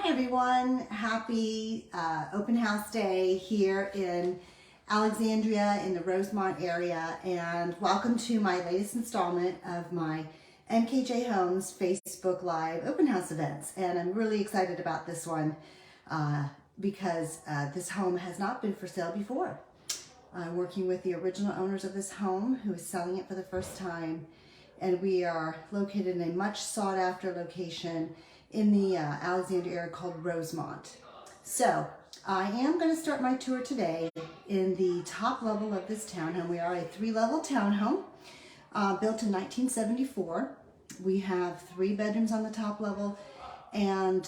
everyone. Happy open house day here in Alexandria in the Rosemont area, and welcome to my latest installment of my MKJ Homes Facebook Live open house events. And I'm really excited about this one because this home has not been for sale before. I'm working with the original owners of this home who is selling it for the first time, and we are located in a much sought after location in the Alexandria area called Rosemont. So I am going to start my tour today in the top level of this townhome. We are a 3-level townhome built in 1974. We have 3 bedrooms on the top level and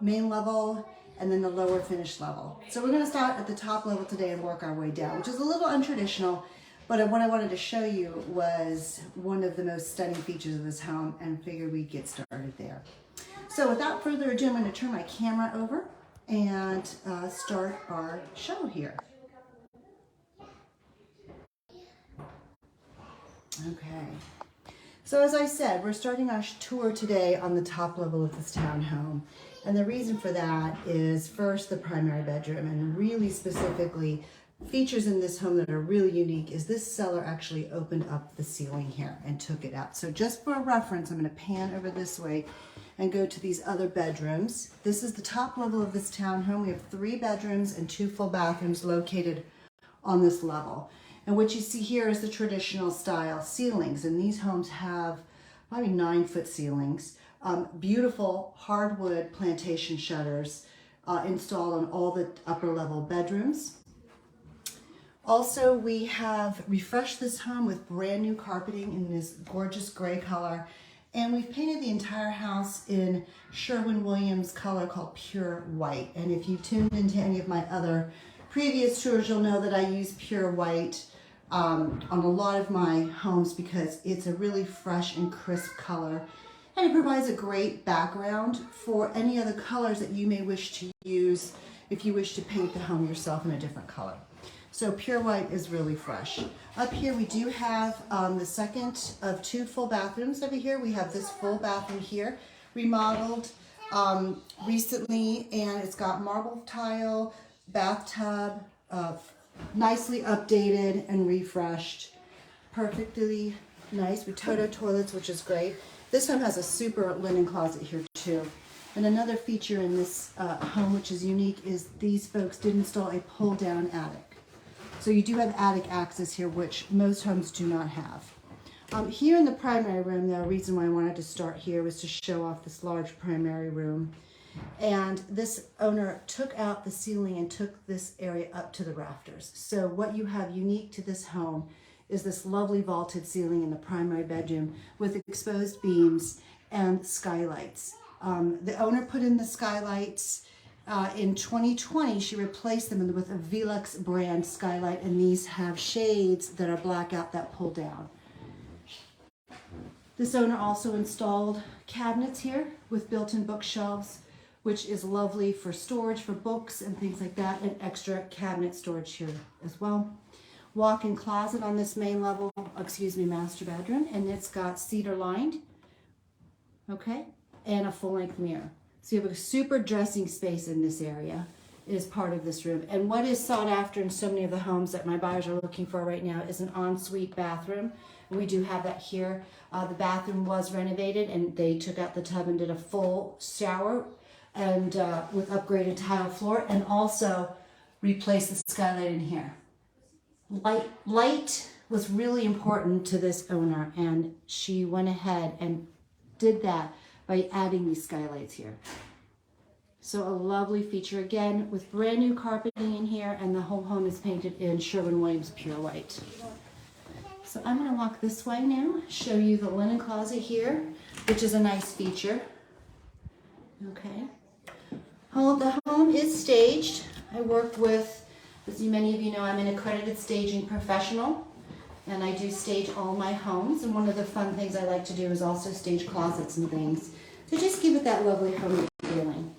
main level, and then the lower finished level. So we're going to start at the top level today and work our way down, which is a little untraditional, but what I wanted to show you was one of the most stunning features of this home, and figured we'd get started there. So without further ado, I'm going to turn my camera over and start our show here. Okay. So as I said, we're starting our tour today on the top level of this townhome. And the reason for that is first the primary bedroom, and really specifically features in this home that are really unique is this seller actually opened up the ceiling here and took it out. So just for a reference, I'm going to pan over this way and go to these other bedrooms. This is the top level of this townhome. We have 3 bedrooms and 2 full bathrooms located on this level. And what you see here is the traditional style ceilings. And these homes have probably 9-foot ceilings. Beautiful hardwood plantation shutters installed on all the upper level bedrooms. Also, we have refreshed this home with brand new carpeting in this gorgeous gray color. And we've painted the entire house in Sherwin-Williams color called Pure White. And if you tuned into any of my other previous tours, you'll know that I use Pure White on a lot of my homes because it's a really fresh and crisp color. And it provides a great background for any other colors that you may wish to use if you wish to paint the home yourself in a different color. So Pure White is really fresh. Up here we do have the second of 2 full bathrooms over here. We have this full bathroom here, remodeled recently, and it's got marble tile, bathtub, nicely updated and refreshed. Perfectly nice with Toto toilets, which is great. This home has a super linen closet here too. And another feature in this home, which is unique, is these folks did install a pull-down attic. So you do have attic access here, which most homes do not have. Here in the primary room, the reason why I wanted to start here was to show off this large primary room. And this owner took out the ceiling and took this area up to the rafters. So what you have unique to this home is this lovely vaulted ceiling in the primary bedroom with exposed beams and skylights. The owner put in the skylights in 2020. She replaced them with a Velux brand skylight, and these have shades that are blackout that pull down. This owner also installed cabinets here with built-in bookshelves, which is lovely for storage for books and things like that, and extra cabinet storage here as well. Walk-in closet on this main level, master bedroom, and it's got cedar lined, okay, and a full-length mirror. So you have a super dressing space in this area. It is part of this room. And what is sought after in so many of the homes that my buyers are looking for right now is an ensuite bathroom. And we do have that here. The bathroom was renovated, and they took out the tub and did a full shower and with upgraded tile floor, and also replaced the skylight in here. Light was really important to this owner, and she went ahead and did that by adding these skylights here. So a lovely feature again with brand new carpeting in here, and the whole home is painted in Sherwin-Williams Pure White. So I'm going to walk this way now, show you the linen closet here, which is a nice feature. Okay. The home is staged. I work with, as many of you know, I'm an accredited staging professional, and I do stage all my homes. And one of the fun things I like to do is also stage closets and things to just give it that lovely homey feeling.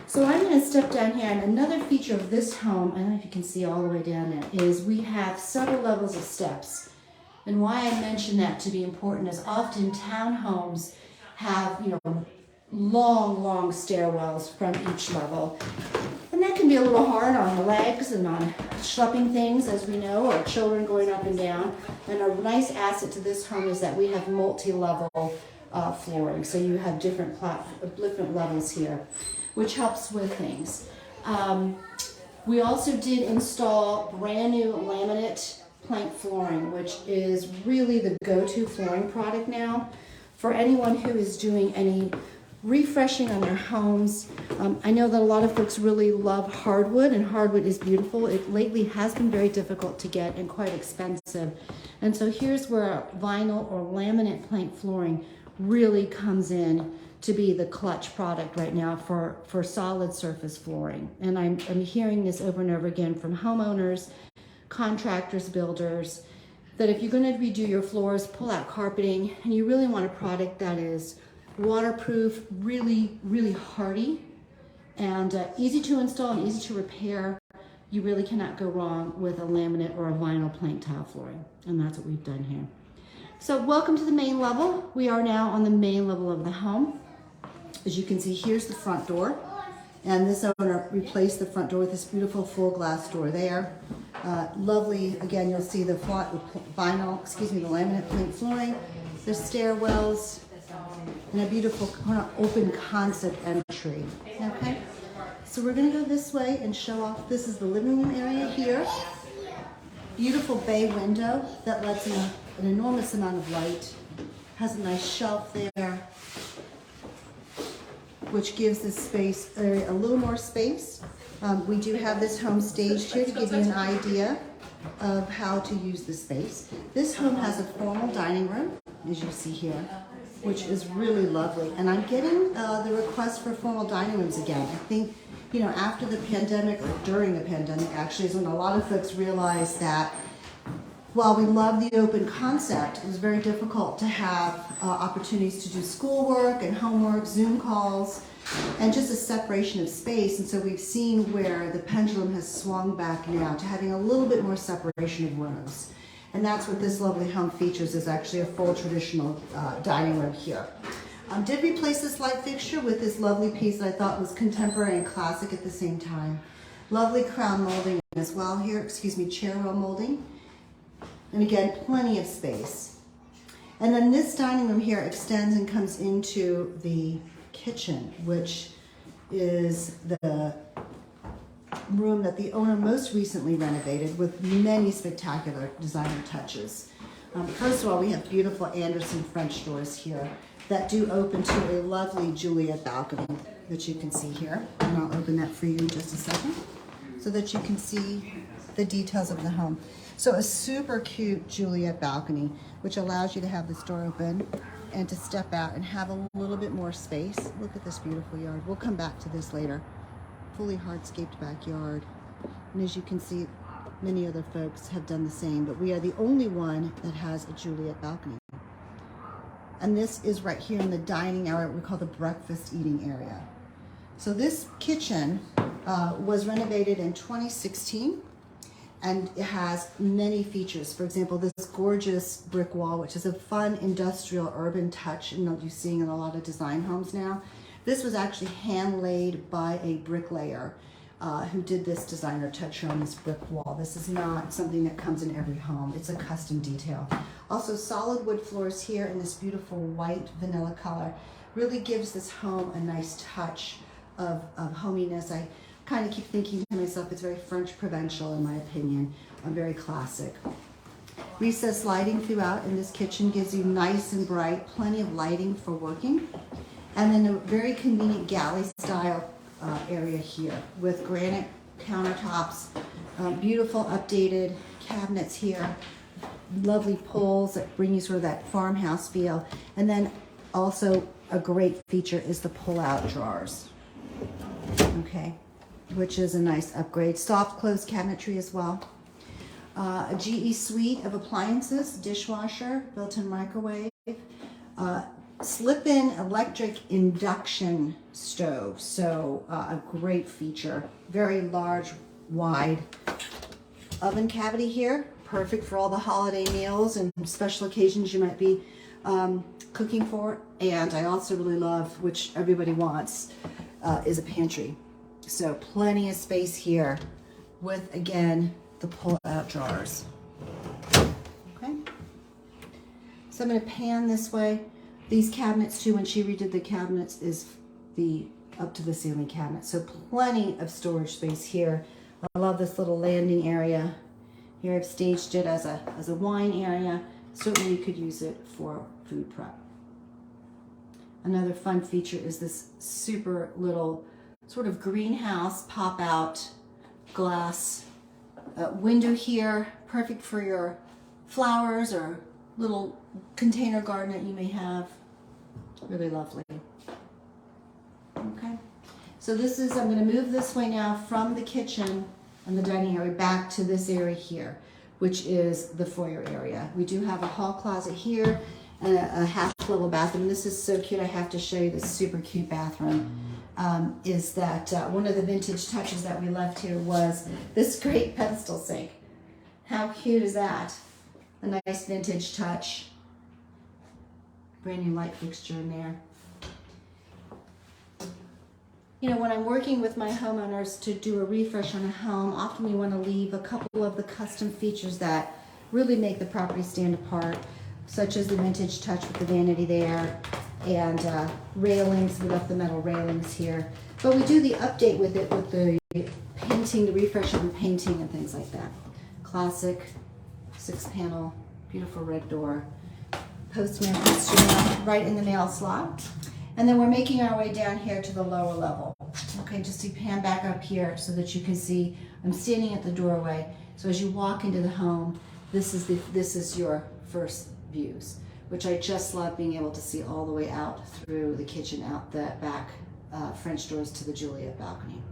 So I'm going to step down here, and another feature of this home, I don't know if you can see all the way down there, is we have several levels of steps. And why I mention that to be important is often townhomes have, long stairwells from each level. And that can be a little hard on the legs and on schlepping things, as we know, or children going up and down. And a nice asset to this home is that we have multi-level flooring. So you have different levels here, which helps with things. We also did install brand new laminate plank flooring, which is really the go-to flooring product now for anyone who is doing any refreshing on their homes. I know that a lot of folks really love hardwood, and hardwood is beautiful. It lately has been very difficult to get and quite expensive. And so here's where vinyl or laminate plank flooring really comes in to be the clutch product right now for solid surface flooring. And I'm hearing this over and over again from homeowners, contractors, builders, that if you're going to redo your floors, pull out carpeting, and you really want a product that is waterproof, really hardy, and easy to install and easy to repair, you really cannot go wrong with a laminate or a vinyl plank tile flooring. And that's what we've done here. So welcome to the main level. We are now on the main level of the home. As you can see, here's the front door. And this owner replaced the front door with this beautiful full glass door there. Lovely, again, you'll see the vinyl, the laminate plank flooring, the stairwells, and a beautiful kind of open concept entry. Okay, so we're gonna go this way and show off. This is the living room area here. Beautiful bay window that lets in an enormous amount of light. Has a nice shelf there, which gives this space area a little more space. We do have this home staged here to give you an idea of how to use the space. This home has a formal dining room, as you see here, which is really lovely. And I'm getting the request for formal dining rooms again. I think, after the pandemic, or during the pandemic actually, is when a lot of folks realized that while we love the open concept, it was very difficult to have opportunities to do schoolwork and homework, Zoom calls, and just a separation of space. And so we've seen where the pendulum has swung back now to having a little bit more separation of rooms. And that's what this lovely home features, is actually a full traditional dining room here. Did replace this light fixture with this lovely piece that I thought was contemporary and classic at the same time. Lovely crown molding as well here, chair rail molding. And again, plenty of space. And then this dining room here extends and comes into the kitchen, which is the room that the owner most recently renovated with many spectacular designer touches. First of all, we have beautiful Anderson French doors here that do open to a lovely Juliet balcony that you can see here. And I'll open that for you in just a second so that you can see the details of the home. So a super cute Juliet balcony, which allows you to have this door open and to step out and have a little bit more space. Look at this beautiful yard. We'll come back to this later. Fully hardscaped backyard. And as you can see, many other folks have done the same, but we are the only one that has a Juliet balcony. And this is right here in the dining area, what we call the breakfast eating area. So this kitchen was renovated in 2016, and it has many features. For example, this gorgeous brick wall, which is a fun industrial urban touch, and you're seeing in a lot of design homes now. This was actually hand laid by a bricklayer who did this designer touch on this brick wall. This is not something that comes in every home. It's a custom detail. Also, solid wood floors here in this beautiful white vanilla color really gives this home a nice touch of hominess. I kind of keep thinking to myself, it's very French provincial in my opinion, very classic. Recessed lighting throughout in this kitchen gives you nice and bright, plenty of lighting for working. And then a very convenient galley style area here with granite countertops, beautiful updated cabinets here, lovely pulls that bring you sort of that farmhouse feel. And then also a great feature is the pull-out drawers, okay, which is a nice upgrade. Soft close cabinetry as well. A GE suite of appliances, dishwasher, built-in microwave, slip-in electric induction stove, so a great feature. Very large, wide oven cavity here, perfect for all the holiday meals and special occasions you might be cooking for, and I also really love, which everybody wants, is a pantry. So plenty of space here with, again, the pull-out drawers. Okay. So I'm going to pan this way. These cabinets too, when she redid the cabinets, is the up to the ceiling cabinet. So plenty of storage space here. I love this little landing area. Here I've staged it as a wine area. Certainly you could use it for food prep. Another fun feature is this super little sort of greenhouse pop-out glass window here. Perfect for your flowers or little container garden that you may have. Really lovely. Okay, so this is, I'm going to move this way now from the kitchen and the dining area back to this area here, which is the foyer area. We do have a hall closet here and a half-level bathroom. This is so cute. I have to show you this super cute bathroom. Is that one of the vintage touches that we left here was this great pedestal sink. How cute is that? A nice vintage touch. Brand new light fixture in there. You know, when I'm working with my homeowners to do a refresh on a home, often we want to leave a couple of the custom features that really make the property stand apart, such as the vintage touch with the vanity there, and railings. We left the metal railings here. But we do the update with it with the painting, the refresh of the painting and things like that. Classic 6-panel, beautiful red door. Postman instrument right in the nail slot. And then we're making our way down here to the lower level. Okay, just to pan back up here so that you can see I'm standing at the doorway. So as you walk into the home, this is your first views, which I just love being able to see all the way out through the kitchen, out the back French doors to the Juliet balcony.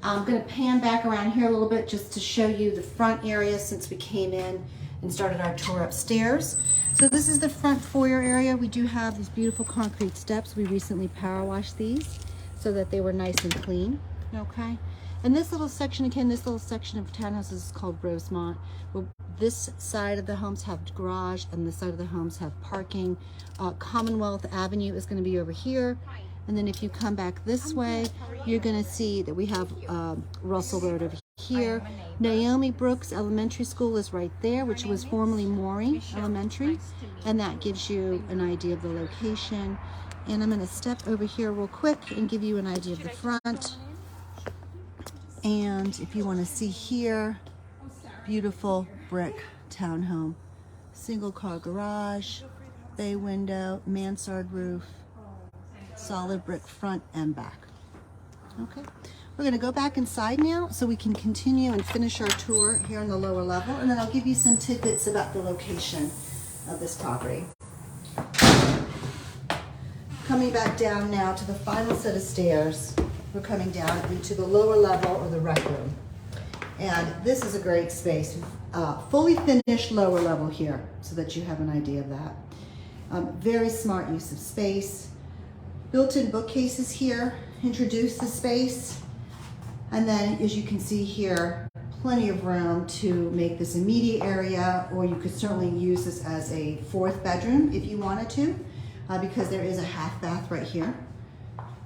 I'm going to pan back around here a little bit just to show you the front area since we came in and started our tour upstairs. So this is the front foyer area. We do have these beautiful concrete steps. We recently power washed these so that they were nice and clean. Okay. And this little section, again, this little section of townhouses is called Rosemont. Well, this side of the homes have garage and this side of the homes have parking. Commonwealth Avenue is going to be over here. And then if you come back this way, you're going to see that we have Russell Road over here. Naomi Brooks Elementary School is right there, which was formerly Maury Elementary. And that gives you an idea of the location. And I'm going to step over here real quick and give you an idea of the front. And if you want to see here, beautiful brick townhome. Single car garage, bay window, mansard roof, solid brick front and back. Okay, we're going to go back inside now so we can continue and finish our tour here on the lower level, and then I'll give you some tidbits about the location of this property. Coming back down now to the final set of stairs, we're coming down into the lower level or the rec room. And this is a great space, fully finished lower level here so that you have an idea of that. Very smart use of space. Built-in bookcases here introduce the space. And then as you can see here, plenty of room to make this a media area, or you could certainly use this as a fourth bedroom if you wanted to, because there is a half bath right here.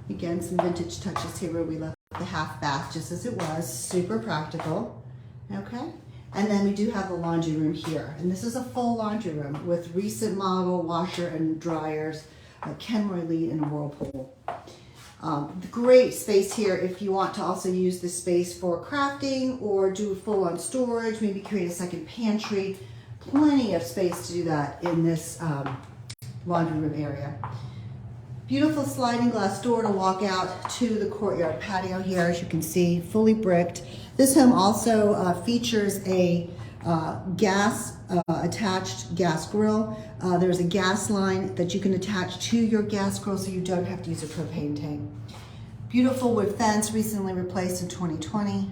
Again, some vintage touches here where we left the half bath just as it was, super practical, okay? And then we do have the laundry room here. And this is a full laundry room with recent model washer and dryers, Kenroy Lead and Whirlpool. Great space here if you want to also use this space for crafting or do full-on storage, maybe create a second pantry. Plenty of space to do that in this laundry room area. Beautiful sliding glass door to walk out to the courtyard patio here, as you can see, fully bricked. This home also features a attached gas grill. There's a gas line that you can attach to your gas grill so you don't have to use a propane tank. Beautiful wood fence, recently replaced in 2020.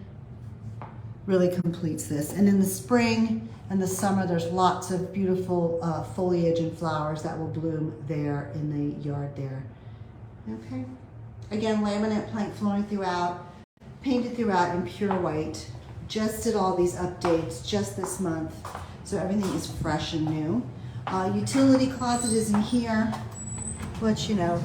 Really completes this. And in the spring and the summer, there's lots of beautiful foliage and flowers that will bloom there in the yard there. Okay. Again, laminate plank flooring throughout, painted throughout in pure white. Just did all these updates just this month, so everything is fresh and new. Utility closet is in here, which, you know,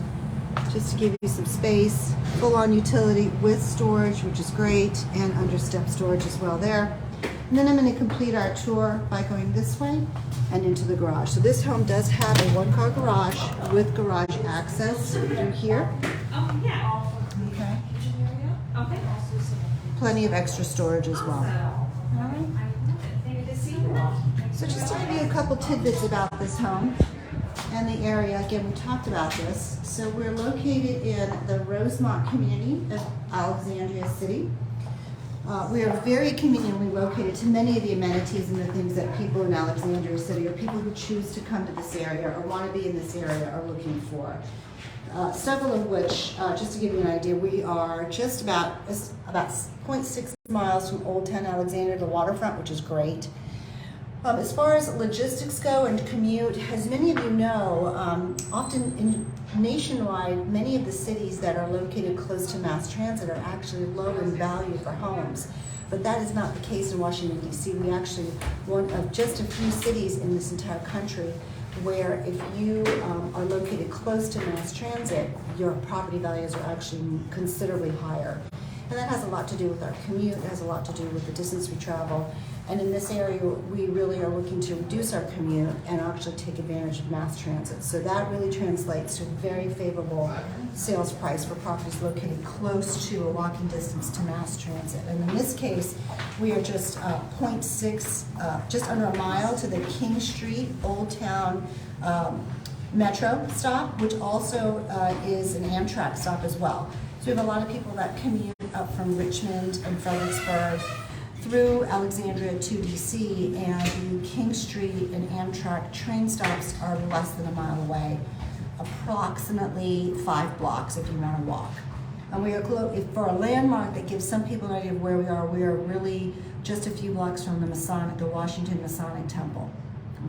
just to give you some space. Full-on utility with storage, which is great, and under-step storage as well there. And then I'm going to complete our tour by going this way and into the garage. So this home does have a one-car garage with garage access through here. Okay. Okay. Plenty of extra storage as well. All right. So just to give you a couple tidbits about this home and the area, again, we talked about this. So we're located in the Rosemont community of Alexandria City. We are very conveniently located to many of the amenities and the things that people in Alexandria City or people who choose to come to this area or want to be in this area are looking for. Several of which, just to give you an idea, we are just about 0.6 miles from Old Town Alexandria, the waterfront, which is great. As far as logistics go and commute, as many of you know, often nationwide, many of the cities that are located close to mass transit are actually low in value for homes. But that is not the case in Washington, D.C. We actually one of just a few cities in this entire country where if you are located close to mass transit, your property values are actually considerably higher. And that has a lot to do with our commute, it has a lot to do with the distance we travel. And in this area, we really are looking to reduce our commute and actually take advantage of mass transit. So that really translates to a very favorable sales price for properties located close to a walking distance to mass transit. And in this case, we are just 0.6, just under a mile to the King Street Old Town Metro stop, which also is an Amtrak stop as well. So we have a lot of people that commute up from Richmond and Fredericksburg through Alexandria to DC, and the King Street and Amtrak train stops are less than a mile away, approximately 5 blocks if you want to walk. And we are for a landmark that gives some people an idea of where we are really just a few blocks from the Washington Masonic Temple.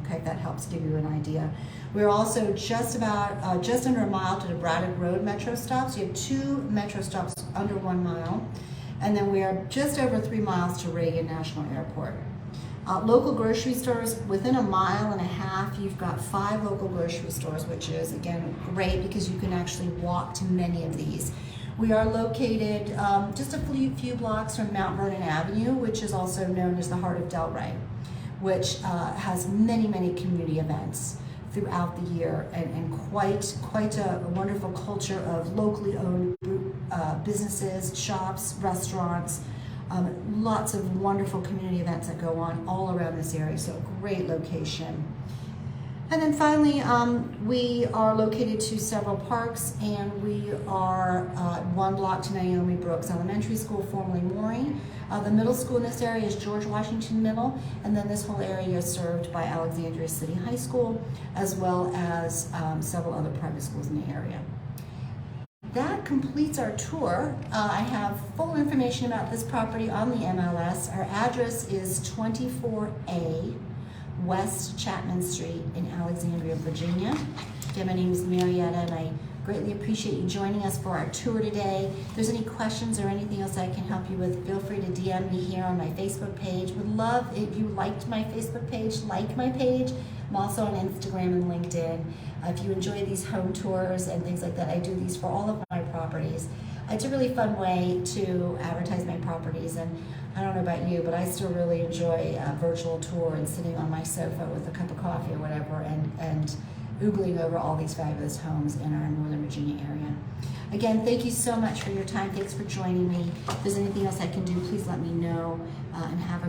Okay, that helps give you an idea. We're also just under a mile to the Braddock Road Metro stops. You have 2 Metro stops under 1 mile. And then we are just over 3 miles to Reagan National Airport. Local grocery stores, within 1.5 miles, you've got 5 local grocery stores, which is, again, great because you can actually walk to many of these. We are located just a few blocks from Mount Vernon Avenue, which is also known as the heart of Delray, which has many, many community events throughout the year and quite a wonderful culture of locally owned businesses, shops, restaurants, lots of wonderful community events that go on all around this area, so great location. And then finally, we are located to several parks, and we are 1 block to Naomi Brooks Elementary School, formerly Mooring. The middle school in this area is George Washington Middle, and then this whole area is served by Alexandria City High School, as well as several other private schools in the area. That completes our tour. I have full information about this property on the MLS. Our address is 24A West Chapman Street in Alexandria, Virginia. Again, my name is Marietta, and I greatly appreciate you joining us for our tour today. If there's any questions or anything else I can help you with, feel free to DM me here on my Facebook page. Would love if you liked my Facebook page, like my page. I'm also on Instagram and LinkedIn. If you enjoy these home tours and things like that, I do these for all of my properties. It's a really fun way to advertise my properties, and I don't know about you, but I still really enjoy a virtual tour and sitting on my sofa with a cup of coffee or whatever and oogling over all these fabulous homes in our Northern Virginia area. Again, thank you so much for your time. Thanks for joining me. If there's anything else I can do, please let me know, and have